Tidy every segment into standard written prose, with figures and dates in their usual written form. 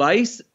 22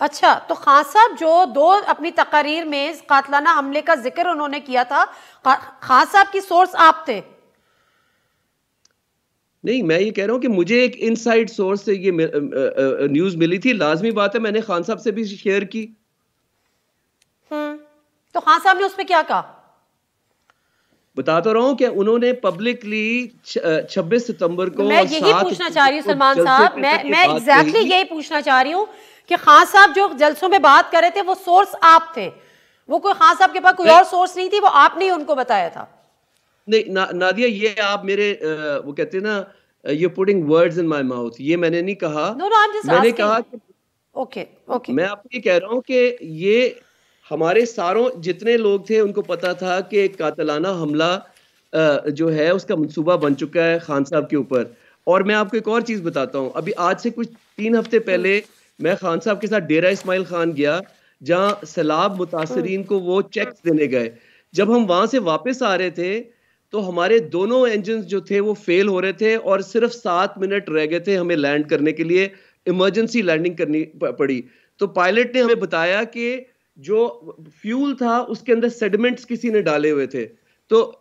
اچھا، تو خان صاحب جو دو اپنی تقاریر میں قاتلانہ حملے کا ذکر انہوں نے کیا تھا، خان صاحب کی سورس آپ تھے؟ نہیں، میں یہ کہہ رہا ہوں کہ مجھے ایک ان سائڈ سورس سے یہ نیوز ملی تھی، لازمی بات ہے میں نے خان صاحب سے بھی شیئر کی. تو خان صاحب نے اس پہ کیا کہا؟ بتا تو رہا ہوں کہ انہوں نے پبلکلی 26 ستمبر کو، میں یہی پوچھنا چاہ رہی ہوں سلمان صاحب، میں ایگزیکٹلی یہی پوچھنا چاہ رہی ہوں کہ خان صاحب جو جلسوں میں بات کر رہے تھے وہ سورس آپ تھے، وہ کوئی خان صاحب کے پاس کوئی اور سورس نہیں تھی، وہ آپ نے ہی ان کو بتایا تھا؟ نہیں نادیہ، یہ آپ میرے وہ کہتے ہیں نا you're putting words in my mouth، یہ میں نے نہیں کہا. میں نے کہا کہ اوکے میں آپ کو یہ کہہ رہا ہوں کہ یہ ہمارے ساروں جتنے لوگ تھے ان کو پتا تھا کہ ایک قاتلانہ حملہ جو ہے اس کا منصوبہ بن چکا ہے خان صاحب کے اوپر. اور میں آپ کو ایک اور چیز بتاتا ہوں، ابھی آج سے کچھ 3 ہفتے پہلے میں خان صاحب کے ساتھ ڈیرہ اسماعیل خان گیا، جہاں سیلاب متاثرین کو وہ چیکس دینے گئے. جب ہم وہاں سے واپس آ رہے تھے تو ہمارے دونوں انجنز جو تھے وہ فیل ہو رہے تھے اور صرف 7 منٹ رہ گئے تھے ہمیں لینڈ کرنے کے لیے، ایمرجنسی لینڈنگ کرنی پڑی. تو پائلٹ نے ہمیں بتایا کہ جو فیول تھا اس کے اندر سیڈمنٹس کسی نے ڈالے ہوئے تھے. تو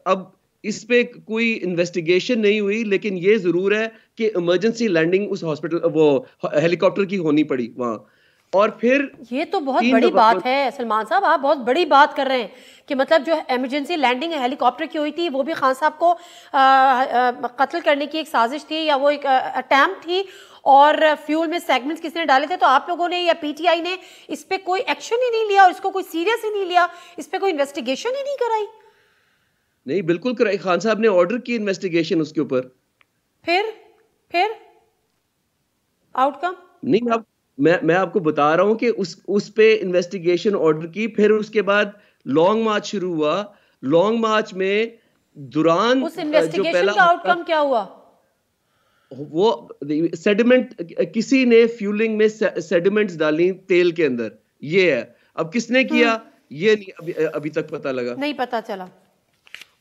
اب اس پہ کوئی انویسٹیگیشن نہیں ہوئی، لیکن یہ ضرور ہے کہ ایمرجنسی لینڈنگ اس ہاسپٹل وہ ہیلی کاپٹر کی ہونی پڑی وہاں. اور پھر یہ تو بہت بڑی بات ہے سلمان صاحب، آپ بہت بڑی بات کر رہے ہیں کہ مطلب جو ایمرجنسی لینڈنگ ہیلی کاپٹر کی ہوئی تھی وہ بھی خان صاحب کو قتل کرنے کی ایک سازش تھی یا وہ ایک اٹیمپٹ تھی، اور فیول میں سیگمنٹس کس نے ڈالے تھے. تو آپ لوگوں نے یا پی ٹی آئی نے اس پہ کوئی ایکشن ہی نہیں لیا اور اس کو کوئی سیریس ہی نہیں لیا، اس پہ کوئی انویسٹیگیشن ہی نہیں کرائی؟ نہیں، بالکل کرائی. خان صاحب نے آرڈر کی انویسٹیگیشن اس کے اوپر. پھر آؤٹ کم نہیں، اب میں آپ کو بتا رہا ہوں کہ اس پہ انویسٹیگیشن آرڈر کی. پھر اس کے بعد لانگ مارچ شروع ہوا. لانگ مارچ میں دوران اس انویسٹیگیشن کا آؤٹ کم کیا ہوا؟ وہ سیڈیمنٹ کسی نے فیولنگ میں سیڈیمنٹس ڈالی تیل کے اندر، یہ ہے. اب کس نے کیا یہ نہیں ابھی تک پتہ لگا، نہیں پتا چلا.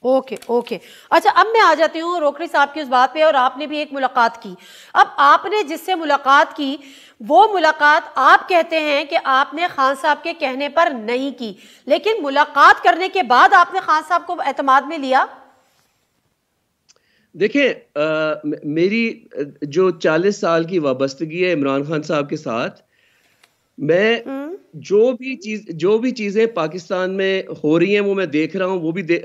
اوکے اچھا، اب میں آ جاتی ہوں روکڑی صاحب کی اس بات پہ. اور آپ نے بھی ایک ملاقات کی. اب آپ نے جس سے ملاقات کی وہ ملاقات آپ کہتے ہیں کہ آپ نے خان صاحب کے کہنے پر نہیں کی، لیکن ملاقات کرنے کے بعد آپ نے خان صاحب کو اعتماد میں لیا. دیکھیں میری جو 40 سال کی وابستگی ہے عمران خان صاحب کے ساتھ، میں جو بھی چیزیں پاکستان میں ہو رہی ہیں وہ میں دیکھ رہا ہوں، وہ بھی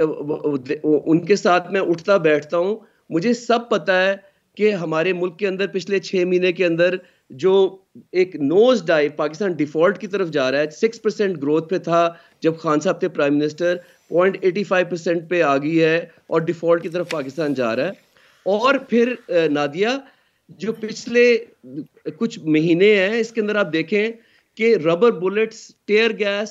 ان کے ساتھ میں اٹھتا بیٹھتا ہوں. مجھے سب پتا ہے کہ ہمارے ملک کے اندر پچھلے 6 مہینے کے اندر جو ایک نوز ڈائیو پاکستان ڈیفالٹ کی طرف جا رہا ہے. 6% گروتھ پہ تھا جب خان صاحب تھے پرائم منسٹر، 0.85% پہ آ گئی ہے اور ڈیفالٹ کی طرف پاکستان جا رہا ہے. اور پھر نادیہ جو پچھلے کچھ مہینے ہیں اس کے اندر آپ دیکھیں کہ ربر بلٹس، ٹیئر گیس،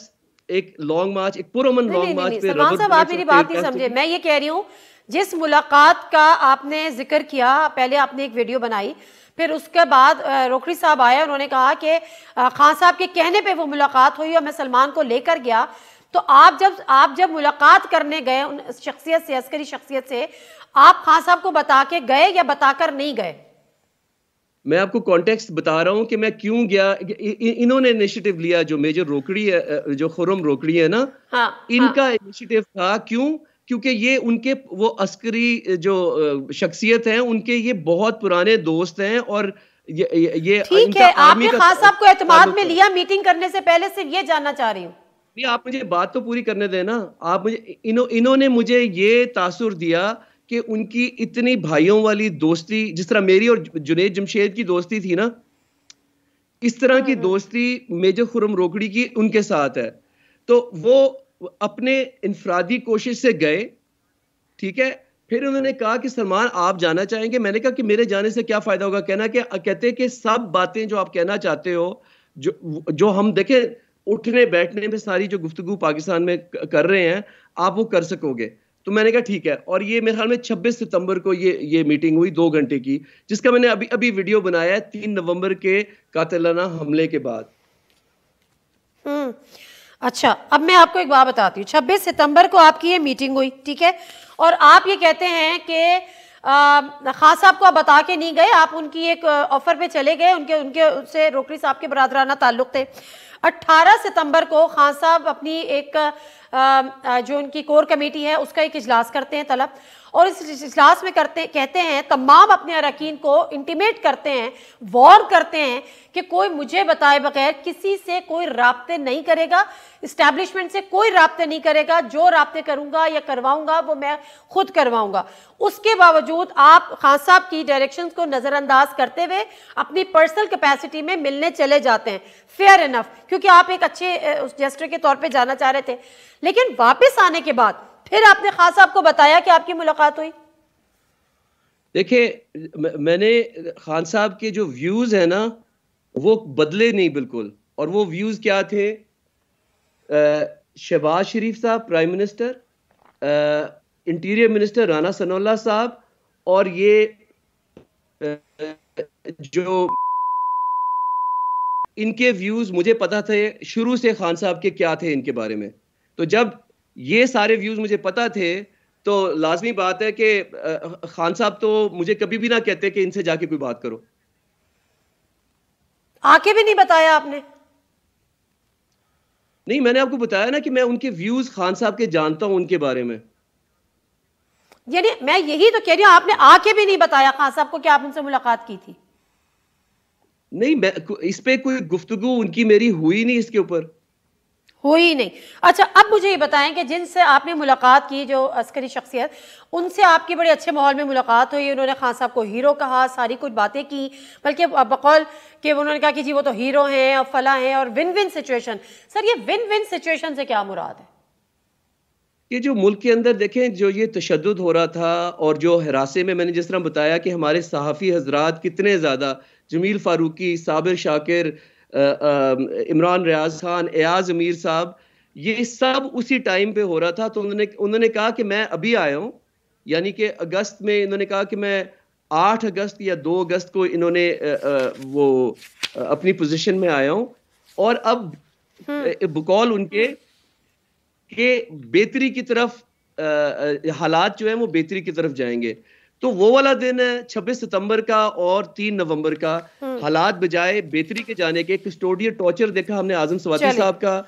ایک لانگ مارچ، ایک پرامن لانگ مارچ پہ سلمان صاحب آپ میری بات نہیں سمجھے. میں یہ کہہ رہی ہوں جس ملاقات کا آپ نے ذکر کیا، پہلے آپ نے ایک ویڈیو بنائی، پھر اس کے بعد روکڑی صاحب آئے، انہوں نے کہا کہ خان صاحب کے کہنے پہ وہ ملاقات ہوئی اور میں سلمان کو لے کر گیا. تو آپ جب ملاقات کرنے گئے ان شخصیت سے، عسکری شخصیت سے، آپ خان صاحب کو بتا کے گئے یا بتا کر نہیں گئے؟ میں آپ کو کانٹیکسٹ بتا رہا ہوں کہ میں کیوں گیا. انہوں نے انیشیٹو لیا، جو میجر روکڑی ہے، جو خرم روکڑی ہے نا، ان کا انیشیٹو تھا. کیونکہ یہ ان کے وہ عسکری جو شخصیت ہیں ان کے یہ بہت پرانے دوست ہیں. اور یہ ٹھیک ہے، آپ نے خان صاحب کو اعتماد میں لیا میٹنگ کرنے سے پہلے. صرف یہ جاننا چاہ رہی ہوں. نہیں، آپ مجھے بات تو پوری کرنے دیں نا. آپ مجھے انہوں نے مجھے یہ تاثر دیا کہ ان کی اتنی بھائیوں والی دوستی، جس طرح میری اور جنید جمشید کی دوستی تھی نا، اس طرح کی دوستی میجر خرم روکڑی کی ان کے ساتھ ہے. تو وہ اپنے انفرادی کوشش سے گئے، ٹھیک ہے. پھر انہوں نے کہا کہ سلمان آپ جانا چاہیں گے؟ میں نے کہا کہ میرے جانے سے کیا فائدہ ہوگا. کہتے کہ سب باتیں جو آپ کہنا چاہتے ہو، جو ہم دیکھیں اٹھنے بیٹھنے میں ساری جو گفتگو پاکستان میں کر رہے ہیں آپ وہ کر سکو گے. تو میں نے کہا ٹھیک ہے. اور یہ میرے خیال میں 26 ستمبر کو یہ میٹنگ ہوئی 2 گھنٹے کی، جس کا میں نے ابھی ویڈیو بنایا ہے 3 نومبر کے قاتلانہ حملے کے بعد. اچھا، اب میں آپ کو ایک بات بتاتی ہوں. 26 ستمبر کو آپ کی یہ میٹنگ ہوئی، ٹھیک ہے، اور آپ یہ کہتے ہیں کہ خان صاحب کو آپ بتا کے نہیں گئے, آپ ان کی ایک آفر پہ چلے گئے, ان کے سے روکڑی صاحب کے برادرانہ تعلق تھے. 18 ستمبر کو خان صاحب اپنی ایک جو ان کی کور کمیٹی ہے اس کا ایک اجلاس کرتے ہیں طلب, اور اس اجلاس میں کہتے ہیں تمام اپنے اراکین کو انٹیمیٹ کرتے ہیں, وارن کرتے ہیں کہ کوئی مجھے بتائے بغیر کسی سے کوئی رابطے نہیں کرے گا, اسٹیبلشمنٹ سے کوئی رابطے نہیں کرے گا, جو رابطے کروں گا یا کرواؤں گا وہ میں خود کرواؤں گا. اس کے باوجود آپ خان صاحب کی ڈائریکشنز کو نظر انداز کرتے ہوئے اپنی پرسنل کیپیسٹی میں ملنے چلے جاتے ہیں. فیئر انف, کیونکہ آپ ایک اچھے جسٹر کے طور پہ جانا چاہ رہے تھے. لیکن واپس آنے کے بعد پھر آپ نے خان صاحب کو بتایا کہ آپ کی ملاقات ہوئی؟ دیکھیں, میں نے خان صاحب کے جو ویوز ہیں نا وہ بدلے نہیں بالکل, اور وہ ویوز کیا تھے؟ شہباز شریف صاحب prime minister, interior minister Rana Sanaullah صاحب, اور یہ جو ان کے ویوز مجھے پتا تھے شروع سے خان صاحب کے کیا تھے ان کے بارے میں. تو جب یہ سارے ویوز مجھے پتا تھے تو لازمی بات ہے کہ خان صاحب تو مجھے کبھی بھی نہ کہتے کہ ان سے جا کے کوئی بات کرو. آ کے بھی نہیں بتایا آپ نے؟ نہیں, میں نے آپ کو بتایا نا کہ میں ان کے ویوز خان صاحب کے جانتا ہوں ان کے بارے میں. یعنی میں یہی تو کہہ رہی ہوں, آپ نے آ کے بھی نہیں بتایا خان صاحب کو کہ آپ ان سے ملاقات کی تھی؟ نہیں, اس پہ کوئی گفتگو ان کی میری ہوئی نہیں, اس کے اوپر ہوئی نہیں. اچھا, اب مجھے یہ بتائیں کہ جن سے آپ نے ملاقات کی, جو عسکری شخصیت, ان سے آپ کی بڑے اچھے ماحول میں ملاقات ہوئی, انہوں نے خان صاحب کو ہیرو کہا, ساری کچھ باتیں کی, بلکہ بقول کہ انہوں نے کہا کہ جی وہ تو ہیرو ہیں اور فلاں ہیں, اور ون ون سچویشن. سر, یہ ون ون سچویشن سے کیا مراد ہے؟ یہ جو ملک کے اندر دیکھیں جو یہ تشدد ہو رہا تھا, اور جو ہراسے میں نے جس طرح بتایا کہ ہمارے صحافی حضرات کتنے زیادہ, جمیل فاروقی, صابر شاکر, عمران ریاض خان, ایاز امیر صاحب, یہ سب اسی ٹائم پہ ہو رہا تھا. تو انہوں نے کہا کہ میں ابھی آیا ہوں, یعنی کہ اگست میں, انہوں نے کہا کہ میں 8 اگست یا 2 اگست کو انہوں نے وہ اپنی پوزیشن میں آیا ہوں, اور اب بقول ان کے کہ بہتری کی طرف حالات جو ہیں وہ بہتری کی طرف جائیں گے. تو وہ والا دن ہے 26 ستمبر کا اور 3 نومبر کا. حالات بجائے بہتری کے جانے کے, کسٹوڈیل ٹارچر دیکھا ہم نے اعظم سواتی صاحب کا,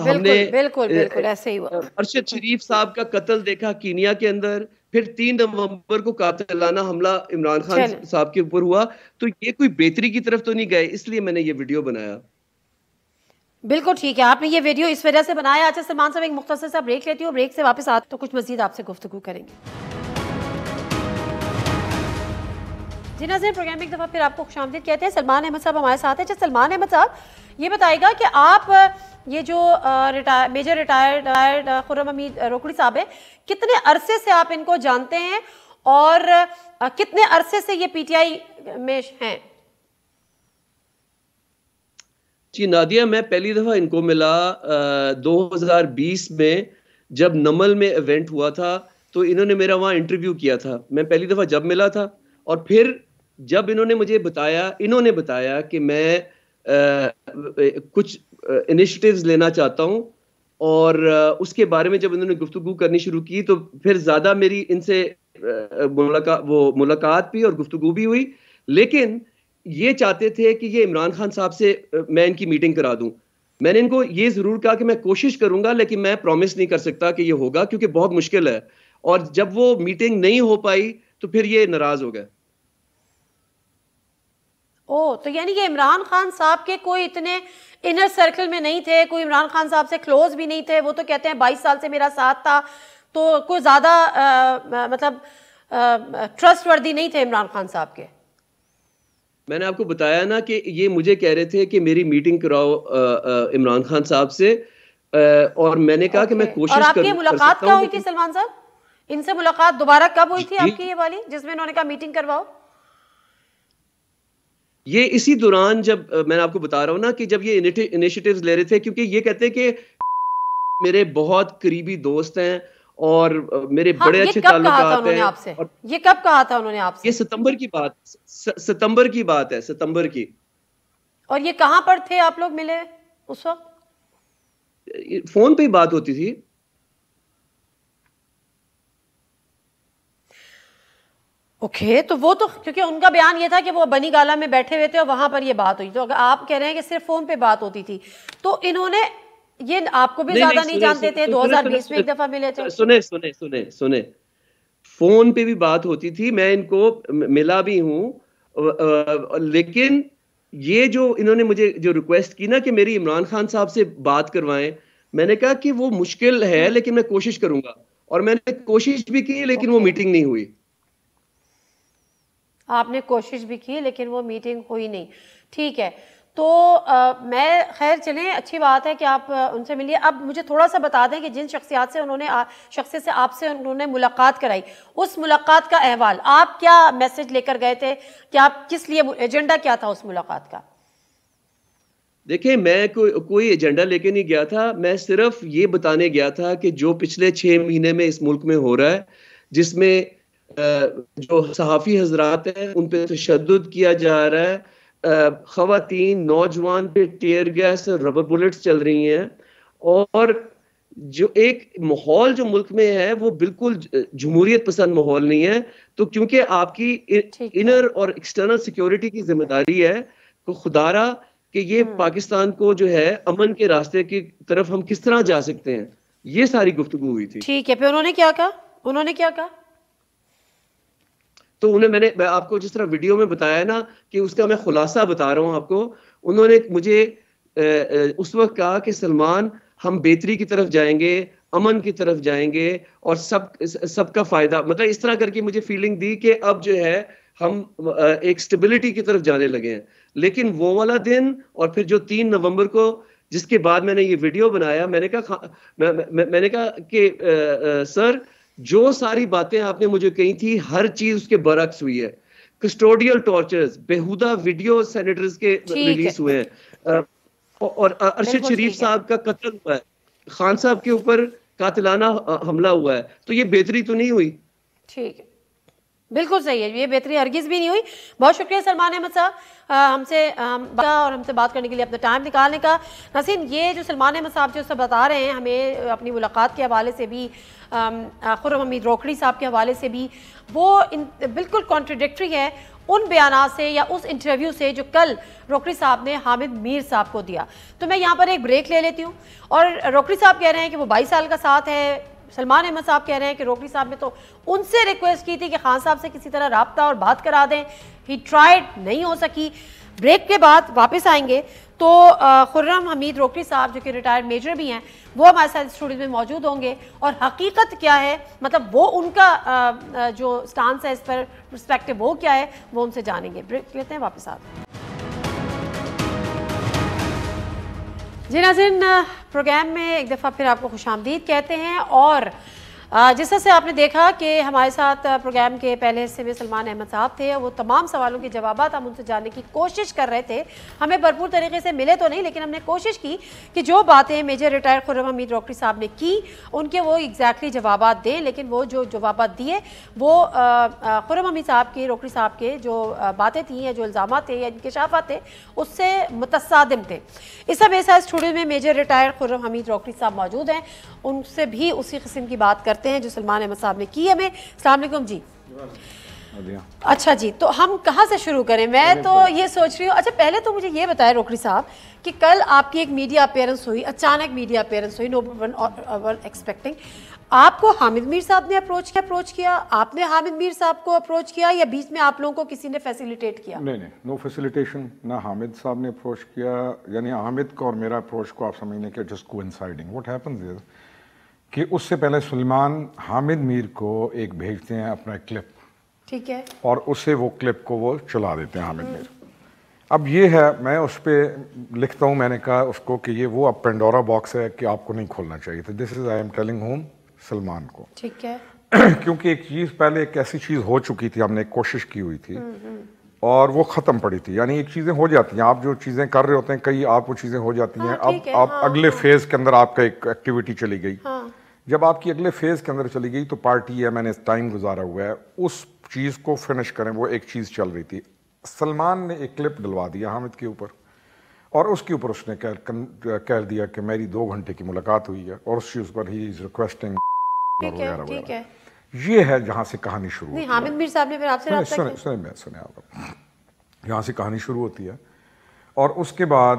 ہم نے بالکل ایسے ہی ہوا ارشد شریف صاحب کا قتل دیکھا کینیا کے اندر, پھر 3 نومبر کو قاتلانہ حملہ عمران خان صاحب کے اوپر ہوا. تو یہ کوئی بہتری کی طرف تو نہیں گئے, اس لیے میں نے یہ ویڈیو بنایا. بالکل ٹھیک ہے, آپ نے یہ ویڈیو اس وجہ سے بنایا. اچھا سلمان صاحب, ایک مختصر سا بریک لیتی ہوں, بریک سے واپس آتے تو کچھ مزید آپ سے گفتگو کریں گے. جی ناظرین, پروگرام ایک دفعہ پھر آپ کو خوش آمدید کہتے ہیں. سلمان احمد صاحب ہمارے ساتھ ہیں. اچھا سلمان احمد صاحب, یہ بتائے گا کہ آپ یہ جو میجر ریٹائرڈ خرم حمید روکڑی صاحب ہیں, کتنے عرصے سے آپ ان کو جانتے ہیں اور کتنے عرصے سے یہ پی ٹی آئی میں ہیں؟ جی نادیہ, میں پہلی دفعہ ان کو ملا 2020 میں, جب نمل میں ایونٹ ہوا تھا, تو انہوں نے میرا وہاں انٹرویو کیا تھا. میں پہلی دفعہ جب ملا تھا, اور پھر جب انہوں نے بتایا کہ میں کچھ انیشیٹیوز لینا چاہتا ہوں, اور اس کے بارے میں جب انہوں نے گفتگو کرنی شروع کی, تو پھر زیادہ میری ان سے ملاقات بھی اور گفتگو بھی ہوئی. لیکن یہ چاہتے تھے کہ یہ عمران خان صاحب سے میں ان کی میٹنگ کرا دوں. میں نے ان کو یہ ضرور کہا کہ میں کوشش کروں گا, لیکن میں پرومس نہیں کر سکتا کہ یہ ہوگا, کیونکہ بہت مشکل ہے. اور جب وہ میٹنگ نہیں ہو پائی تو پھر یہ ناراض ہو گئے. تو یعنی کہ عمران خان صاحب کے کوئی اتنے انر سرکل میں نہیں تھے, کوئی عمران خان صاحب سے کلوز بھی نہیں تھے. وہ تو کہتے ہیں 22 سال سے میرا ساتھ تھا, تو کوئی زیادہ مطلب ٹرسٹ وردی نہیں تھے عمران خان صاحب کے. میں نے آپ کو بتایا نا کہ یہ مجھے کہہ رہے تھے کہ میری میٹنگ کراؤ عمران خان صاحب سے, اور میں نے کہا کہ میں کوشش کروں. اور آپ کی ملاقات کیا ہوئی تھی سلمان صاحب؟ ان سے ملاقات دوبارہ کب ہوئی تھی آپ کی یہ والی, جس میں انہوں نے کہا میٹنگ کرواؤ؟ یہ اسی دوران, جب میں آپ کو بتا رہا ہوں نا کہ جب یہ انیشیٹیوز لے رہے تھے, کیونکہ یہ کہتے ہیں کہ میرے بہت قریبی دوست ہیں اور میرے بڑے اچھے تعلقات ہیں. یہ کب کہا تھا انہوں نے آپ سے؟ یہ ستمبر کی بات ہے, ستمبر کی. اور یہ کہاں پر تھے آپ لوگ ملے اس وقت؟ فون پہ ہی بات ہوتی تھی. اوکے، تو وہ تو کیونکہ ان کا بیان یہ تھا کہ وہ بنی گالا میں بیٹھے ہوئے تھے اور وہاں پر یہ بات ہوئی، تو اگر آپ کہہ رہے ہیں کہ صرف فون پہ بات ہوتی تھی، تو انہوں نے یہ آپ کو بھی زیادہ نہیں جانتے تھے، 2020 میں ایک دفعہ ملے تھے. سنیں فون پہ بھی بات ہوتی تھی، میں ان کو ملا بھی ہوں، لیکن یہ جو انہوں نے مجھے جو ریکویسٹ کی نا کہ میری عمران خان صاحب سے بات کروائیں، میں نے کہا کہ وہ مشکل ہے لیکن میں کوشش کروں گا، اور میں نے کوشش بھی کی لیکن وہ میٹنگ نہیں ہوئی. آپ نے کوشش بھی کی لیکن وہ میٹنگ ہوئی نہیں. ٹھیک ہے، تو میں خیر چلیں، اچھی بات ہے کہ آپ ان سے ملیے. اب مجھے تھوڑا سا بتا دیں کہ جن شخصیات سے شخصیت سے آپ سے انہوں نے ملاقات کرائی، اس ملاقات کا احوال، آپ کیا میسج لے کر گئے تھے، کہ آپ کس لیے، ایجنڈا کیا تھا اس ملاقات کا؟ دیکھیں میں کوئی ایجنڈا لے کے نہیں گیا تھا، میں صرف یہ بتانے گیا تھا کہ جو پچھلے 6 مہینے میں اس ملک میں ہو رہا ہے، جس میں جو صحافی حضرات ہیں ان پہ تشدد کیا جا رہا ہے، خواتین نوجوان پہ ٹیئر گیس ربر بلٹس چل رہی ہیں، اور جو ایک ماحول جو ملک میں ہے وہ بالکل جمہوریت پسند ماحول نہیں ہے. تو کیونکہ آپ کی انر اور ایکسٹرنل سیکیورٹی کی ذمہ داری ہے، تو خدا را کہ یہ پاکستان کو جو ہے امن کے راستے کی طرف ہم کس طرح جا سکتے ہیں، یہ ساری گفتگو ہوئی تھی. ٹھیک ہے، پھر انہوں نے کیا کہا؟ تو میں آپ کو جس طرح ویڈیو میں بتایا نا کہ اس کا میں خلاصہ بتا رہا ہوں آپ کو. انہوں نے مجھے اس وقت کہا کہ سلمان ہم بہتری کی طرف جائیں گے، امن کی طرف جائیں گے، اور سب کا فائدہ، مطلب اس طرح کر کے مجھے فیلنگ دی کہ اب جو ہے ہم ایک سٹیبلٹی کی طرف جانے لگے ہیں. لیکن وہ والا دن، اور پھر جو 3 نومبر کو جس کے بعد میں نے یہ ویڈیو بنایا، میں نے کہا کہ سر جو ساری باتیں آپ نے مجھے کہی تھی ہر چیز اس کے برعکس ہوئی ہے. کسٹوڈیل ٹارچرز، بےہودہ ویڈیو سینیٹرز کے ریلیز ہوئے ہیں، اور ارشد شریف صاحب کا قتل ہوا ہے، خان صاحب کے اوپر قاتلانہ حملہ ہوا ہے. تو یہ بہتری تو نہیں ہوئی؟ ٹھیک ہے، بالکل صحیح ہے، یہ بہتری ہرگز بھی نہیں ہوئی. بہت شکریہ سلمان احمد صاحب ہم سے بات کرنے کے لیے اپنا ٹائم نکالنے کا. نسیم، یہ جو سلمان احمد صاحب جو سب بتا رہے ہیں ہمیں اپنی ملاقات کے حوالے سے بھی، خرم حمید روکڑی صاحب کے حوالے سے بھی، وہ بالکل کانٹرڈکٹری ہے ان بیانات سے یا اس انٹرویو سے جو کل روکڑی صاحب نے حامد میر صاحب کو دیا. تو میں یہاں پر ایک بریک لے لیتی ہوں. اور روکڑی صاحب کہہ رہے ہیں کہ وہ 22 سال کا ساتھ ہے، سلمان احمد صاحب کہہ رہے ہیں کہ روکڑی صاحب نے تو ان سے ریکویسٹ کی تھی کہ خان صاحب سے کسی طرح رابطہ اور بات کرا دیں، ہی ٹرائیڈ، نہیں ہو سکی. بریک کے بعد واپس آئیں گے تو خرم حمید روکڑی صاحب جو کہ ریٹائرڈ میجر بھی ہیں، وہ ہمارے ساتھ اسٹوڈیو میں موجود ہوں گے، اور حقیقت کیا ہے، مطلب وہ ان کا جو سٹانس ہے اس پر پرسپیکٹو وہ کیا ہے، وہ ان سے جانیں گے. بریک لیتے ہیں، واپس آتے ہیں. جی ناظرین، پروگرام میں ایک دفعہ پھر آپ کو خوش آمدید کہتے ہیں. اور جس طرح سے آپ نے دیکھا کہ ہمارے ساتھ پروگرام کے پہلے حصے میں سلمان احمد صاحب تھے، وہ تمام سوالوں کے جوابات ہم ان سے جاننے کی کوشش کر رہے تھے. ہمیں بھرپور طریقے سے ملے تو نہیں، لیکن ہم نے کوشش کی کہ جو باتیں میجر ریٹائر خرم حمید روکڑی صاحب نے کی ان کے وہ ایگزیکٹلی جوابات دیں. لیکن وہ جو جوابات دیے وہ خرم حمید صاحب کے، روکڑی صاحب کے جو باتیں تھیں یا جو الزامات تھے یا انکشافات تھے اس سے متصادم تھے. اس سب ایسا اسٹوڈیو میں میجر ریٹائر خرم حمید روکڑی صاحب موجود ہیں، ان سے بھی اسی قسم کی بات کرتے ہیں جو سلمان احمد صاحب نے کی ہمیں. السلام علیکم جی. اچھا جی، تو ہم کہاں سے شروع کریں؟ میں تو یہ سوچ رہی ہوں، اچھا پہلے تو مجھے یہ بتائیں روکڑی صاحب کہ کل آپ کی ایک میڈیا اپیرنس ہوئی، اچانک میڈیا اپیرنس ہوئی، نو ون ایکسپیکٹنگ. آپ کو حامد میر صاحب نے اپروچ کیا، آپ نے حامد میر صاحب کو اپروچ کیا، یا بیچ میں آپ لوگوں کو کسی نے فیسیلیٹیٹ کیا؟ نہیں، نو فیسیلیٹیشن، نہ حامد صاحب نے اپروچ کیا، یعنی حامد کو اور میرا اپروچ کو آپ سمجھنے کے جسٹ کوئنسائڈنگ. واٹ ہیپنز از کہ اس سے پہلے سلمان حامد میر کو ایک بھیجتے ہیں اپنا کلپ، ٹھیک ہے، اور اس سے وہ کلپ کو وہ چلا دیتے ہیں حامد میر. اب یہ ہے، میں اس پہ لکھتا ہوں، میں نے کہا اس کو کہ یہ وہ اب پینڈورا باکس ہے کہ آپ کو نہیں کھولنا چاہیے تھا. This is I am telling home Salman کو، ٹھیک ہے، کیونکہ ایک چیز پہلے ایک ایسی چیز ہو چکی تھی، ہم نے ایک کوشش کی ہوئی تھی اور وہ ختم پڑی تھی. یعنی ایک چیزیں ہو جاتی ہیں، آپ جو چیزیں کر رہے ہوتے ہیں کئی آپ وہ چیزیں ہو جاتی ہیں. اب آپ اگلے فیز کے اندر آپ کا ایک ایکٹیویٹی چلی گئی. جب آپ کی اگلے فیز کے اندر چلی گئی تو پارٹی ہے، میں نے ٹائم گزارا ہوا ہے، اس چیز کو فنش کریں. وہ ایک چیز چل رہی تھی، سلمان نے ایک کلپ ڈلوا دیا حامد کے اوپر، اور اس کے اوپر اس نے کہہ دیا کہ میری 2 گھنٹے کی ملاقات ہوئی ہے، اور اس چیز پر ہی از ریکویسٹنگ وغیرہ وغیرہ. یہ ہے جہاں سے کہانی شروع ہوتی ہے. حامد میر صاحب نے پھر آپ سے رابطہ کیا؟ سنیں آپ, یہاں سے کہانی شروع ہوتی ہے. اور اس کے بعد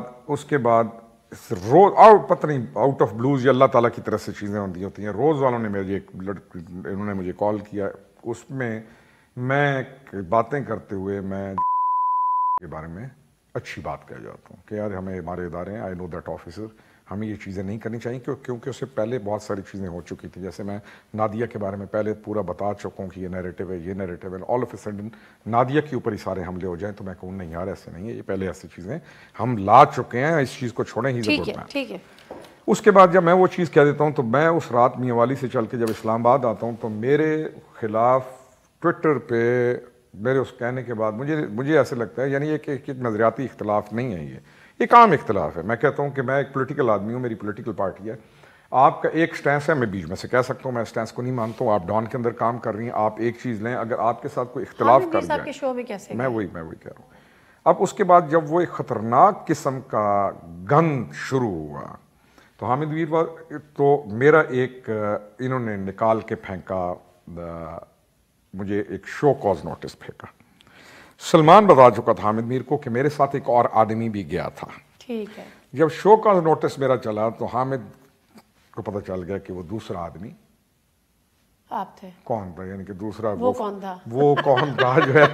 روز پتہ نہیں آؤٹ آف بلوز یا اللہ تعالیٰ کی طرف سے چیزیں ہوتی ہیں. روز والوں نے انہوں نے مجھے کال کیا, اس میں میں باتیں کرتے ہوئے میں کے بارے میں اچھی بات کہہ جاتا ہوں کہ یار ہمیں ہمارے ادارے ہیں, آئی نو دیٹ آفیسر, ہمیں یہ چیزیں نہیں کرنی چاہیے کیونکہ اس سے پہلے بہت ساری چیزیں ہو چکی تھیں. جیسے میں نادیہ کے بارے میں پہلے پورا بتا چکا ہوں کہ یہ نیریٹو ہے, یہ نیریٹو ہے. All of a sudden Nadia کے اوپر ہی سارے حملے ہو جائیں تو میں کہوں نہیں یار ایسے نہیں ہے, یہ پہلے ایسی چیزیں ہم لا چکے ہیں, اس چیز کو چھوڑیں ہی ضرورت ہے. اس کے بعد جب میں وہ چیز کہہ دیتا ہوں تو میں اس رات میاں والی سے چل کے جب اسلام آباد آتا ہوں تو میرے خلاف ٹویٹر پہ میرے اس کہنے کے بعد مجھے ایسے لگتا ہے, یعنی یہ کہ ایک نظریاتی اختلاف نہیں ہے, یہ ایک عام اختلاف ہے. میں کہتا ہوں کہ میں ایک پولیٹیکل آدمی ہوں, میری پولیٹیکل پارٹی ہے, آپ کا ایک سٹینس ہے, میں بیچ میں سے کہہ سکتا ہوں میں سٹینس کو نہیں مانتا ہوں. آپ ڈان کے اندر کام کر رہی ہیں, آپ ایک چیز لیں, اگر آپ کے ساتھ کوئی اختلاف کر جائے, میں وہی کہہ رہا ہوں. اب اس کے بعد جب وہ ایک خطرناک قسم کا گند شروع ہوا تو حامد میر تو میرا ایک انہوں نے نکال کے پھینکا, مجھے ایک شو کاز نوٹس پھینکا. سلمان بتا چکا تھا حامد میر کو کہ میرے ساتھ ایک اور آدمی بھی گیا تھا. ٹھیک ہے. جب شو کاز نوٹس میرا چلا تو حامد کو پتہ چل گیا کہ وہ دوسرا آدمی آپ تھے. کون تھا, یعنی کہ دوسرا وہ کون تھا, وہ کون تھا جو ہے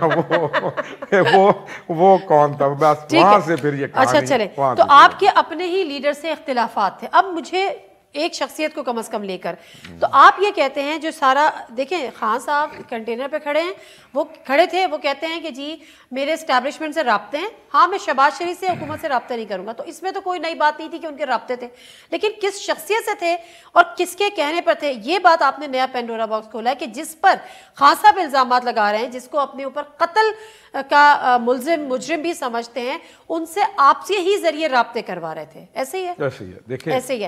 وہ کون تھا. بس وہاں سے پھر یہ کہانی. اچھا چلے, تو آپ کے اپنے ہی لیڈر سے اختلافات تھے. اب مجھے ایک شخصیت کو کم از کم لے کر تو آپ یہ کہتے ہیں جو سارا دیکھیں, خان صاحب کنٹینر پہ کھڑے ہیں, وہ کھڑے تھے, وہ کہتے ہیں کہ جی میرے اسٹیبلشمنٹ سے رابطے ہیں, ہاں میں شہباز شریف سے حکومت سے رابطہ نہیں کروں گا. تو اس میں تو کوئی نئی بات نہیں تھی کہ ان کے رابطے تھے, لیکن کس شخصیت سے تھے اور کس کے کہنے پر تھے, یہ بات آپ نے نیا پینڈورا باکس کھولا ہے کہ جس پر خان صاحب الزامات لگا رہے ہیں, جس کو اپنے اوپر قتل کا مجرم بھی سمجھتے ہیں, ان سے آپ سے ہی ذریعے رابطے کروا رہے تھے. ایسے ہی ہے, ایسے ہی ہے.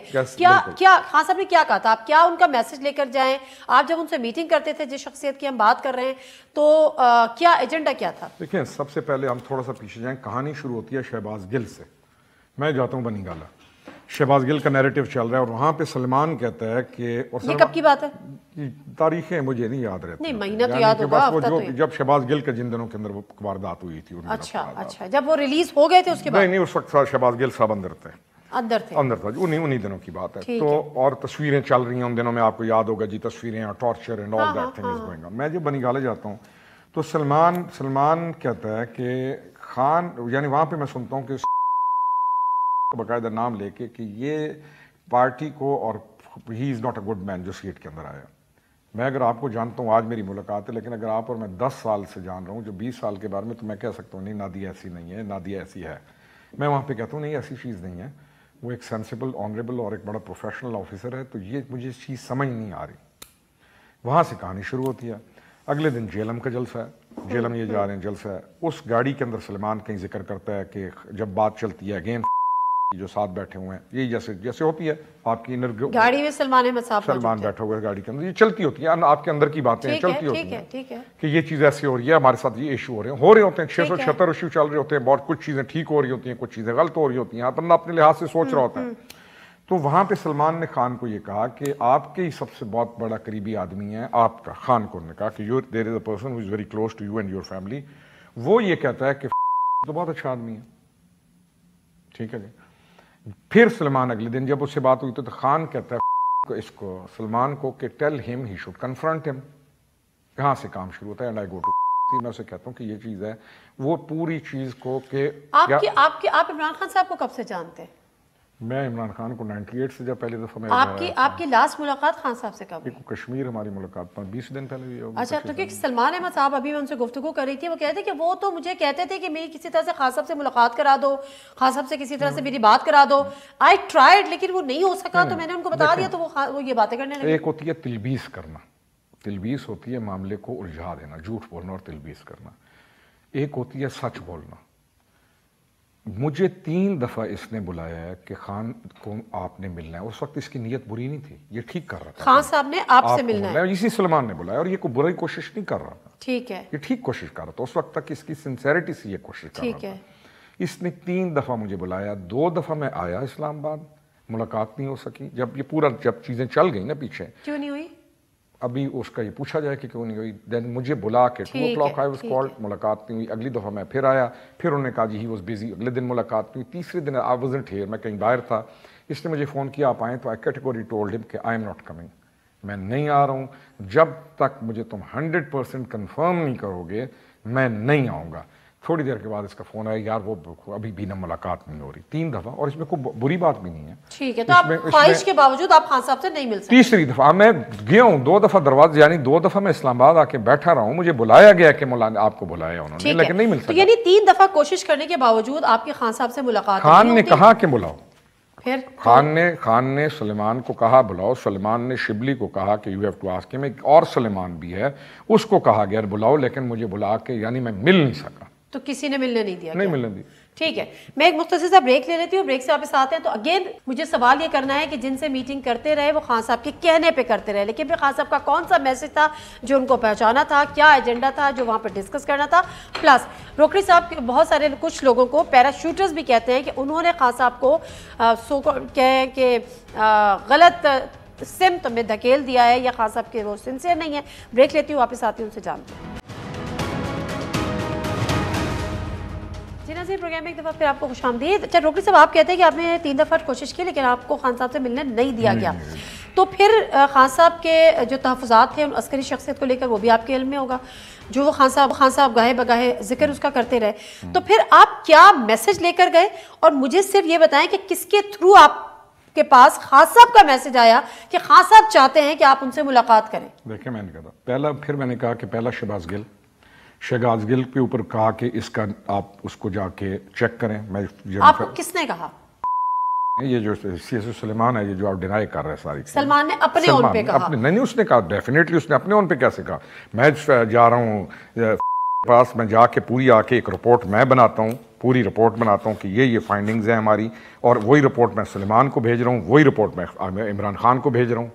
کیا خان صاحب نے کیا کہا تھا, آپ کیا ان کا میسج لے کر جائیں, آپ جب ان سے میٹنگ کرتے تھے جس شخصیت کی ہم بات کر رہے ہیں تو کیا ایجنڈا کیا تھا؟ دیکھیں سب سے پہلے ہم تھوڑا سا پیچھے جائیں. کہانی شروع ہوتی ہے شہباز گل سے. میں جاتا ہوں بنی گالا, شہباز گل کا نیریٹو چل رہا ہے اور وہاں پہ سلمان کہتا ہے کہ, یہ کب کی بات ہے؟ تاریخیں مجھے نہیں یاد رہتی, نہیں مہینہ تو یاد ہوگا, جب شہباز گل کے جن دنوں کے اندر وہ واردات ہوئی تھی. اچھا جب وہ ریلیز ہو گئے تھے اس کے بعد؟ نہیں اس وقت شہباز گل صاحب اندر تھے, اندر تھا, انہی دنوں کی بات ہے. تو اور تصویریں چل رہی ہیں ان دنوں میں, آپ کو یاد ہوگا جی, تصویریں, torture and all that thing is going on. میں جب بنی گالے جاتا ہوں تو سلمان کہتا ہے کہ خان, یعنی وہاں پہ میں سنتا ہوں کہ باقاعدہ نام لے کے کہ یہ پارٹی کو, اور ہی از ناٹ اے گڈ مین جو سیٹ کے اندر آیا. میں اگر آپ کو جانتا ہوں, آج میری ملاقات ہے, لیکن اگر آپ اور میں 10 سال سے جان رہا ہوں, جو 20 سال کے بارے میں, تو میں کہہ سکتا ہوں نہیں نادیہ ایسی نہیں ہے, نادیہ ایسی ہے. میں وہاں پہ کہتا ہوں نہیں ایسی چیز نہیں ہے, وہ ایک سینسیبل, آنریبل اور ایک بڑا پروفیشنل آفیسر ہے. تو یہ مجھے چیز سمجھ نہیں آ رہی. وہاں سے کہانی شروع ہوتی ہے. اگلے دن جیلم کا جلسہ ہے, جیلم یہ جا رہے ہیں جلسہ ہے. اس گاڑی کے اندر سلمان کہیں ذکر کرتا ہے کہ جب بات چلتی ہے اگین جو ساتھ بیٹھے ہوئے ہیں, یہی جیسے ہوتی ہے آپ کی گاڑی میں سلمان بیٹھا ہوا ہے گاڑی کے اندر, یہ چلتی ہوتی ہیں آپ کے اندر کی باتیں چلتی ہوتی ہیں کہ یہ چیز ایسی ہو رہی ہے, ہمارے ساتھ یہ ایشو ہو رہے ہوتے ہیں, 676 ایشو چل رہے ہوتے ہیں, بہت کچھ چیزیں ٹھیک ہو رہی ہوتی ہیں, کچھ چیزیں غلط ہو رہی ہوتی ہیں, بندہ اپنے لحاظ سے سوچ رہا ہوتا ہے. تو وہاں پہ سلمان نے خان کو یہ کہا کہ آپ کے ہی سب سے بہت بڑا قریبی آدمی ہے آپ کا. خان کو نے کہا کہ there is a person who is very close to you and your family. وہ یہ کہتا ہے کہ تو بہت اچھا آدمی ہے. ٹھیک ہے جی. پھر سلمان اگلے دن جب اس سے بات ہوئی تو خان کہتا ہے اس کو سلمان کو کہ ٹیل ہم ہی شوڈ کنفرنٹ ہم. کہاں سے کام شروع ہوتا ہے, اینڈ آئی گو ٹو, میں اسے کہتا ہوں کہ یہ چیز ہے, وہ پوری چیز کو کہ آپ عمران خان صاحب کو کب سے جانتے ہیں؟ میں عمران خان کو 98 سے جب پہلی دفعہ میں آپ کی لاسٹ ملاقات خان صاحب سے کب ہوئی؟ کشمیر ہماری ملاقات 20 دن پہلے ہوئی ہوگی. اچھا, تو کہ سلمان احمد صاحب ابھی میں ان سے گفتگو کر رہی تھی, وہ کہتے کہ وہ تو مجھے کہتے تھے کہ میری کسی طرح سے خان صاحب سے ملاقات کرا دو, خان صاحب سے کسی طرح سے میری بات کرا دو. آئی ٹرائیڈ لیکن وہ نہیں ہو سکا, تو میں نے ان کو بتا دیا تو وہ یہ باتیں کرنے لگے. ایک ہوتی ہے تلبیس کرنا, تلبیس ہوتی ہے معاملے کو الجھا دینا, جھوٹ بولنا اور تلبیس کرنا. ایک ہوتی ہے سچ بولنا. مجھے 3 دفعہ اس نے بلایا ہے کہ خان کو آپ نے ملنا ہے. اس وقت اس کی نیت بری نہیں تھی, یہ ٹھیک کر رہا تھا, خان صاحب نے آپ سے ملنا ہے, اسی سلمان نے بلایا, اور یہ کوئی برائی کوشش نہیں کر رہا تھا. ٹھیک ہے, یہ ٹھیک کوشش کر رہا تھا. اس وقت تک اس کی سنسیریٹی سے یہ کوشش کر رہا تھا. اس نے 3 دفعہ مجھے بلایا, 2 دفعہ میں آیا اسلام آباد, ملاقات نہیں ہو سکی. جب چیزیں چل گئی نا پیچھے, کیوں نہیں ہوئی؟ ابھی اس کا یہ پوچھا جائے کہ کیوں نہیں ہوئی. دین مجھے بلا کے 2 o'clock I was called, ملاقات نہیں ہوئی. اگلی دفعہ میں پھر آیا, پھر انہوں نے کہا جی ہی واز بیزی, اگلے دن ملاقات نہیں ہوئی. تیسرے دن I wasn't here, میں کہیں باہر تھا. اس نے مجھے فون کیا آپ آئیں, تو I categorically told him کہ I am not coming, میں نہیں آ رہا ہوں. جب تک مجھے تم 100% کنفرم نہیں کرو گے میں نہیں آؤں گا. تھوڑی دیر کے بعد اس کا فون آیا, یار وہ ابھی بھی نہ ملاقات نہیں ہو رہی. 3 دفعہ, اور اس میں کوئی بری بات بھی نہیں ہے. ٹھیک ہے, تو آپ خواہش کے باوجود آپ خان صاحب سے نہیں مل سکتے. تیسری دفعہ میں گیا ہوں, 2 دفعہ دروازے, یعنی 2 دفعہ میں اسلام آباد آ کے بیٹھا رہا ہوں. مجھے بلایا گیا کہ مولانا آپ کو بلایا انہوں نے, لیکن نہیں مل سکتا. تو یعنی 3 دفعہ کوشش کرنے کے باوجود آپ کی خان صاحب سے ملاقات خان نے کہا کہ بلاؤ. پھر خان نے سلیمان کو کہا بلاؤ. سلیمان نے شبلی کو کہا کہ یو ہیو ٹو آسک ہم. ایک اور سلیمان بھی ہے, اس کو کہا گیا بلاؤ, لیکن مجھے بلا کے یعنی میں مل نہیں سکا. تو کسی نے ملنے نہیں دیا؟ نہیں ملنے دی. ٹھیک ہے, میں ایک مختصر سا بریک لے لیتی ہوں, بریک سے واپس آتے ہیں. تو اگین مجھے سوال یہ کرنا ہے کہ جن سے میٹنگ کرتے رہے وہ خان صاحب کے کہنے پہ کرتے رہے, لیکن پھر خان صاحب کا کون سا میسج تھا جو ان کو پہنچانا تھا, کیا ایجنڈا تھا جو وہاں پہ ڈسکس کرنا تھا. پلس روکڑی صاحب کے بہت سارے کچھ لوگوں کو پیراشوٹرز بھی کہتے ہیں کہ انہوں نے خان صاحب کو کہیں کہ غلط سمت میں دھکیل دیا ہے, یا خان صاحب کے وہ سنسیئر نہیں ہے. بریک لیتی ہوں, واپس آتی ہوں, ان سے جانتے ہیں. پروگرام میں ایک دفعہ پھر آپ کو خوش آمدید. اچھا روکڑی صاحب, آپ کہتے ہیں کہ آپ نے 3 دفعہ کوشش کی لیکن آپ کو خان صاحب سے ملنے نہیں دیا گیا. تو پھر خان صاحب کے جو تحفظات تھے ان عسکری شخصیت کو لے کر, وہ بھی آپ کے علم میں ہوگا, جو وہ خان صاحب گاہے بگاہے ذکر اس کا کرتے رہے. تو پھر آپ کیا میسج لے کر گئے, اور مجھے صرف یہ بتائیں کہ کس کے تھرو آپ کے پاس خان صاحب کا میسج آیا کہ خان صاحب چاہتے ہیں کہ آپ ان سے ملاقات کریں؟ دیکھیں, میں نے کہا پھر میں نے کہا کہ پہلا شہباز گل کے اوپر کہا کہ اس کا آپ اس کو جا کے چیک کریں. آپ کو کس نے کہا؟ یہ جو سی ایس سلیمان ہے, یہ جو آپ ڈینائی کر رہے ہیں ساری, سلمان نے اپنے اون پہ کہا؟ نہیں, اس نے کہا ڈیفینیٹلی, اس نے اپنے اون پہ کیسے کہا. میں جا رہا ہوں پاس, میں جا کے پوری آ کے ایک رپورٹ میں بناتا ہوں, پوری رپورٹ بناتا ہوں کہ یہ فائنڈنگز ہیں ہماری, اور وہی رپورٹ میں سلیمان کو بھیج رہا ہوں, وہی رپورٹ میں عمران خان کو بھیج رہا ہوں.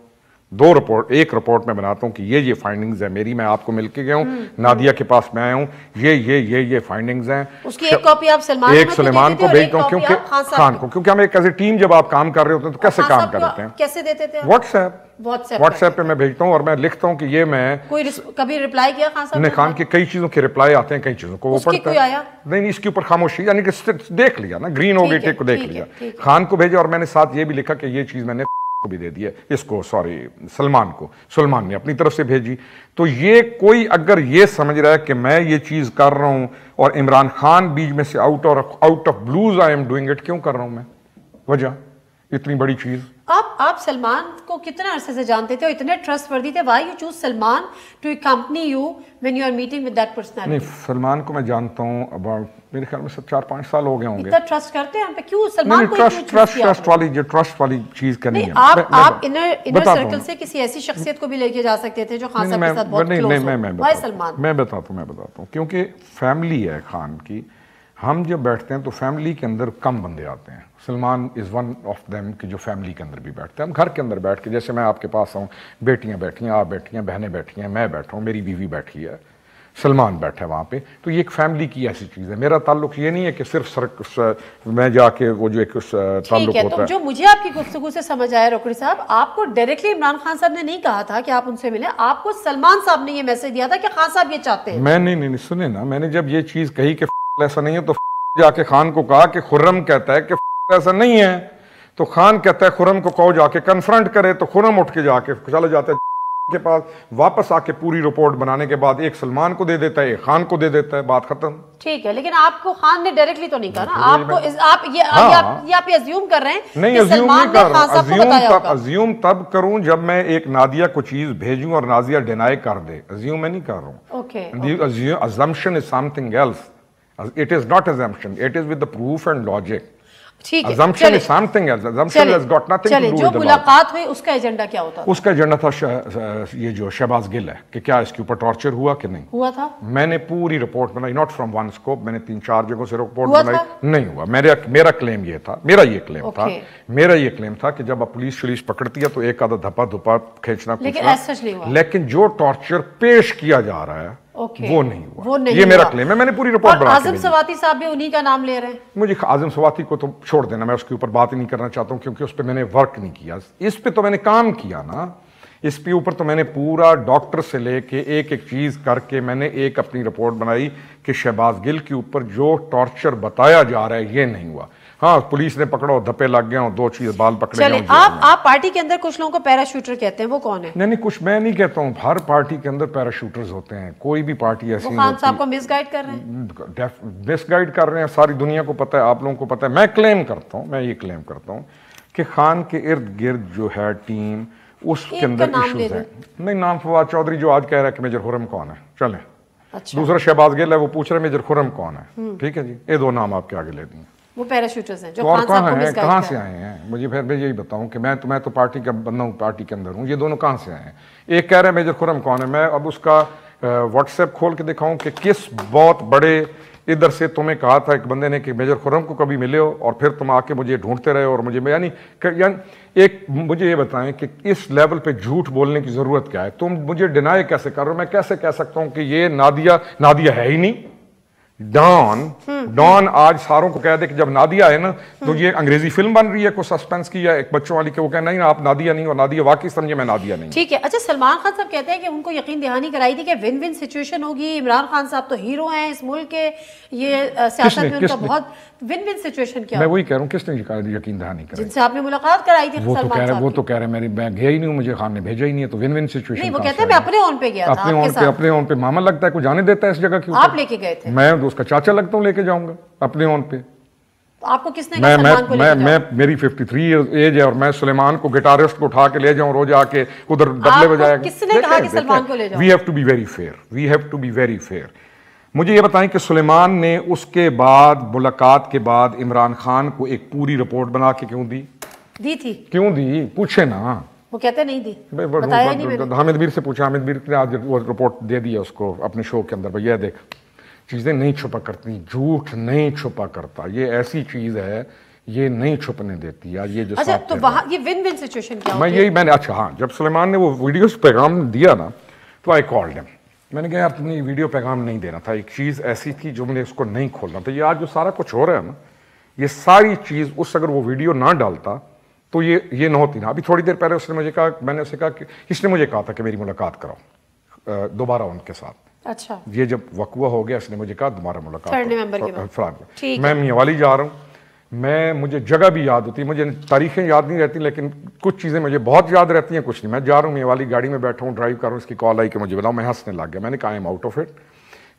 2 رپورٹ, ایک رپورٹ میں بناتا ہوں کہ یہ فائنڈنگز ہیں میری, میں آپ کو مل کے گیا ہوں, نادیہ کے پاس میں آیا ہوں, یہ فائنڈنگز ہیں. اس کی ایک کاپی آپ سلیمان کو بھیجتا ہوں, کیونکہ خان کو, کیونکہ ہم ایک ایز اے ٹیم جب آپ کام کر رہے ہوتے ہیں تو کیسے کام کر رہتے ہیں, کیسے دیتے تھے؟ واٹس ایپ پہ میں بھیجتا ہوں, اور میں لکھتا ہوں کہ یہ میں کبھی رپلائی کیا خان صاحب نے؟ خان کی کئی چیزوں کے رپلائی آتے ہیں, کئی چیزوں کو وہ پڑھتا ہے. نہیں, اس کے اوپر خاموشی, یعنی کہ دیکھ لیا نا, گرین ہو گئی ٹک کو دیکھ لیا. خان کو بھیجا, اور میں نے ساتھ یہ بھی لکھا کہ یہ چیز میں نے کو بھی دے دیا, اس کو سلمان نے اپنی طرف سے بھیجی. تو یہ کوئی اگر یہ سمجھ رہا ہے کہ میں یہ چیز کر رہا ہوں اور عمران خان بیچ میں سے out of blues I am doing it, کیوں کر رہا ہوں میں, وجہ اتنی بڑی چیز. آپ سلمان کو کتنے عرصے سے جانتے تھے اور اتنے ٹرسٹ وردی تھے؟ Why you choose Salman to accompany you when you are meeting with that personality? نہیں, سلمان کو میں جانتا ہوں اباؤٹ میرے خیال میں 4-5 سال ہو گئے ہوں گے. اتنا ٹرسٹ کرتے ہیں ہم پہ, کیوں سلمان کو ٹرسٹ والی چیز کرنی ہے. آپ انر سرکل سے کسی ایسی شخصیت کو بھی لے کے جا سکتے تھے جو خان صاحب کے ساتھ بہت کلوز ہو. وائی سلمان؟ میں بتاتا ہوں, کیونکہ فیملی ہے خان کی. ہم جب بیٹھتے ہیں تو فیملی کے اندر کم بندے آتے ہیں. Salman is one of them کہ جو فیملی کے اندر بھی بیٹھتے ہیں. ہم گھر کے اندر بیٹھ کے, جیسے میں آپ کے پاس آؤں, بیٹیاں بیٹھی ہیں, آپ بیٹھی ہیں, بہنیں بیٹھی ہیں, میں بیٹھا ہوں, میری بیوی بیٹھی ہے, سلمان بیٹھا ہے وہاں پہ. تو یہ ایک فیملی کی ایسی چیز ہے. میرا تعلق یہ نہیں ہے کہ صرف میں جا کے وہ جو ایک تعلق ہوتا ہے. جو مجھے آپ کی گفتگو سے سمجھ آیا روکڑی صاحب, آپ کو ڈائریکٹلی عمران خان صاحب نے نہیں کہا تھا کہ آپ ان سے ملیں, آپ کو سلمان صاحب نے یہ میسج دیا تھا کہ خان صاحب یہ چاہتے ہیں. میں نہیں سنے نا, میں نے جب یہ چیز کہی کہ ایسا نہیں ہے تو جا کے خان کو کہا کہ خرم کہتا ہے کہ ایسا نہیں ہے, تو خان کہتا ہے خرم کو کہو جا کے کنفرنٹ کرے. تو خرم اٹھ کے جا کے چلا جاتا ہے کے پاس, واپس آ کے پوری رپورٹ بنانے کے بعد ایک سلمان کو دے دیتا ہے, ایک خان کو دے دیتا ہے, بات ختم. ٹھیک ہے, لیکن آپ کو خان نے ڈائریکٹلی تو نہیں کہا نا, آپ کو آپ یہ ازیوم کر رہے ہیں. نہیں, ازیوم نہیں کر رہا. ازیوم تب کروں جب میں ایک نادیہ کو چیز بھیجوں اور نادیہ ڈینائی کر دے. ازیوم میں نہیں کر رہا ہوں. Assumption is something else. It is not assumption. It is with the proof and logic. Assumption is something else. Assumption has got nothing to do with the law. جو ملاقات ہوئی اس کا ایجنڈا کیا ہوتا تھا؟ اس کا ایجنڈا تھا یہ جو شہباز گل ہے کہ کیا اس کے اوپر ٹارچر ہوا کہ نہیں ہوا تھا. میں نے پوری رپورٹ بنائی, ناٹ فرام ون اسکوپ, میں نے 3-4 جگہوں سے رپورٹ بنائی. نہیں ہوا. میرا کلیم یہ تھا, میرا یہ کلیم تھا کہ جب پولیس شلیس پکڑتی ہے تو ایک آدھا دھپا دھپا کھینچنا کچھ, لیکن جو ٹارچر پیش کیا جا رہا ہے وہ نہیں ہوا. یہ میرا کلیم ہے, میں نے پوری رپورٹ بنا کے. اعظم سواتی صاحب بھی انہی کا نام لے رہے ہیں. مجھے اعظم سواتی کو تو چھوڑ دینا, میں اس کے اوپر بات ہی نہیں کرنا چاہتا ہوں کیونکہ اس پہ میں نے ورک نہیں کیا. اس پہ تو میں نے کام کیا نا. اس کے اوپر تو میں نے پورا ڈاکٹر سے لے کے ایک ایک چیز کر کے میں نے ایک اپنی رپورٹ بنائی کہ شہباز گل کے اوپر جو ٹارچر بتایا جا رہا ہے یہ نہیں ہوا. ہاں پولیس نے پکڑا دھپے لگ گیا ہوں, 2 چیز بال پکڑے گئے. آپ پارٹی کے اندر کچھ لوگوں کو پیراشوٹر کہتے ہیں, وہ کون ہے؟ نہیں کچھ میں نہیں کہتا ہوں, ہر پارٹی کے اندر پیراشوٹرز ہوتے ہیں, کوئی بھی پارٹی ایسی نہیں خان صاحب کو مس گائیڈ کر رہے ہیں, مس گائیڈ کر رہے ہیں, ساری دنیا کو پتہ ہے, آپ لوگوں کو پتہ ہے. میں کلیم کرتا ہوں, میں یہ کلیم کرتا ہوں کہ خان کے ارد گرد جو ہے ٹیم اس کے اندر ایشوز ہیں. نہیں نام فواد چودھری جو آج کہہ رہا ہے کہ میجر خرم کون ہے, چلیں. دوسرا شہباز گل ہے, وہ پوچھ رہے ہیں میجر خرم کون ہے. ٹھیک ہے جی, یہ 2 نام آپ کے آگے لے دیں. وہ پیراشوٹرز ہیں جو خان صاحب کو مس گائیڈ کہاں سے آئے ہیں؟ مجھے پھر میں یہی بتاؤں کہ میں تو پارٹی کا بندہ ہوں, پارٹی کے اندر ہوں. یہ دونوں کہاں سے آئے ہیں؟ ایک کہہ رہے ہیں میجر خرم کون ہے, میں اب اس کا واٹس ایپ کھول کے دکھاؤں کہ کس بہت بڑے ادھر سے تمہیں کہا تھا ایک بندے نے کہ میجر خرم کو کبھی ملے ہو اور پھر تم آ کے مجھے ڈھونڈتے رہے اور مجھے یعنی ایک مجھے یہ بتائیں کہ اس لیول پہ جھوٹ بولنے کی ضرورت کیا ہے؟ تم مجھے ڈینائی کیسے کر رہے ہو؟ میں کیسے کہہ سکتا ہوں کہ یہ نادیہ ہے ہی نہیں. ڈان آج ساروں کو کہہ دے کہ جب نادیہ ہے نا تو یہ انگریزی فلم بن رہی ہے کوئی سسپینس کی یا ایک بچوں والی کہ وہ کہنا نہیں آپ نادیہ نہیں, اور نادیہ واقعی سمجھے میں نادیہ نہیں. ٹھیک ہے. اچھا سلمان خان صاحب کہتے ہیں کہ ان کو یقین دہانی کرائی تھی کہ ون ون سچویشن ہوگی, عمران خان صاحب تو ہیرو ہیں اس ملک کے, یہ سیاست میں ان کا بہت ون ون سچویشن کیا. میں وہی کہہ رہا ہوں کس نے یقین دہانی کرائی؟ جن سے آپ نے ملاقات کرائی تھی سلمان صاحب. وہ تو کہہ رہے ہیں میں گیا ہی نہیں ہوں, مجھے خان نے بھیجا ہی نہیں ہے, تو ون ون سچویشن نہیں. وہ کہتے ہیں میں اپنے اون پہ گیا تھا, اپنے اون پہ ماما لگتا ہے کوئی جانے دیتا ہے اس جگہ کی, آپ لے کے گئے تھے. میں اس کا چاچا لگتا ہوں, لے کے جاؤں گا اپنے اون پہ. آپ کو کس نے کہا سلمان کو لے کے جاؤ؟ میری 53 ایج ہے اور میں سلیمان کو گٹارسٹ کو اٹھا کے لے جاؤں روز آ کے ادھر ڈبلے بجائے گا. کس نے کہا کہ سلمان کو لے جاؤ؟ We have to be very fair, we have to be very fair. مجھے یہ بتائیں کہ سلیمان نے اس کے بعد ملاقات کے بعد عمران خان کو ایک پوری رپورٹ بنا کے کیوں دی تھی؟ کیوں دی پوچھے نا. وہ کہتے نہیں دی, بتایا نہیں میں نے. حامد میر سے پوچھا, حامد میر نے آج وہ رپورٹ دے دی ہے اس کو اپنے شو کے اندر. بھیا دیکھ چیزیں نہیں چھپا کرتی, جھوٹ نہیں چھپا کرتا, یہ ایسی چیز ہے یہ نہیں چھپنے دیتی. یہ جو اچھا تو وہاں یہ ون ون سچویشن کیا ہوتی ہے؟ میں نے اچھا ہاں جب سلیمان نے وہ ویڈیوز پیغام دیا نا تو آئی کالڈ ہم. میں نے کہا یار تم نے یہ ویڈیو پیغام نہیں دینا تھا, ایک چیز ایسی تھی جو میں نے اس کو نہیں کھولنا تھا. یہ آج جو سارا کچھ ہو رہا ہے نا, یہ ساری چیز اس اگر وہ ویڈیو نہ ڈالتا تو یہ نہ ہوتی نا. ابھی تھوڑی دیر پہلے اس نے مجھے کہا, میں نے اسے کہا کہ اس نے مجھے کہا تھا کہ میری ملاقات کراؤ دوبارہ ان کے ساتھ. اچھا یہ جب وقوع ہو گیا اس نے مجھے کہا دوبارہ ملاقات فرانک. میں میوالی جا رہا ہوں, مجھے جگہ بھی یاد ہوتی ہے, مجھے تاریخیں یاد نہیں رہتی لیکن کچھ چیزیں مجھے بہت یاد رہتی ہیں, کچھ نہیں. میں جا رہا ہوں میوالی, گاڑی میں بیٹھا ہوں, ڈرائیو کر رہا ہوں, اس کی کال آئی کہ مجھے بلاؤ. میں ہنسنے لگ گیا. میں نے کہا I am out of it,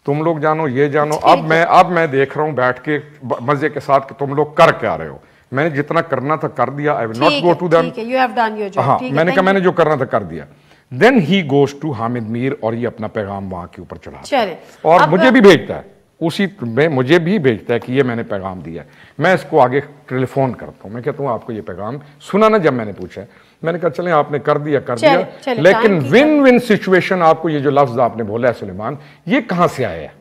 تم لوگ جانو یہ جانو. اب میں دیکھ رہا ہوں بیٹھ کے مزے کے ساتھ کہ تم لوگ کر کے آ رہے ہو. میں نے جتنا کرنا تھا کر دیا. I will not go to them. ہاں میں نے کہا میں نے جو کرنا تھا کر دیا. Then he goes to Hamid میر اور یہ اپنا پیغام وہاں کے اوپر چڑھا اور مجھے بھی بھیجتا ہے, اسی میں مجھے بھی بھیجتا ہے کہ یہ میں نے پیغام دیا ہے. میں اس کو آگے ٹیلی فون کرتا ہوں, میں کہتا ہوں آپ کو یہ پیغام سنا نا. جب میں نے پوچھا میں نے کہا چلیں آپ نے کر دیا لیکن ون ون سچویشن آپ کو یہ جو لفظ آپ نے بولا ہے سلیمان, یہ کہاں سے آیا ہے؟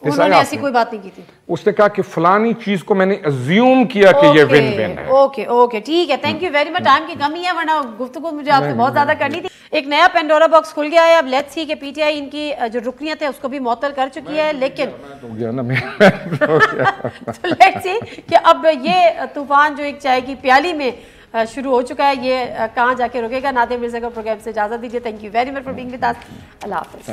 انہوں نے ایسی کوئی بات نہیں کی تھی. اس نے کہا کہ فلانی چیز کو میں نے ازیوم کیا کہ یہ ون ون ہے. اوکے ٹھیک ہے, thank you very much. Time کی کمی ہے ورنہ گفتگو مجھے آپ سے بہت زیادہ کرنی تھی. ایک نیا پینڈورا باکس کھل گیا ہے. اب لیٹس سی کہ پی ٹی آئی ان کی جو رکنیت ہے اس کو بھی معطل کر چکی ہے, لیکن لیٹس سی کہ اب یہ طوفان جو ایک چائے کی پیالی میں شروع ہو چکا ہے, یہ کہاں جا کے رکے گا. نادیہ مرزا کا پروگرام سے اجازت دیجیے. Thank you very much for being with us. اللہ حافظ.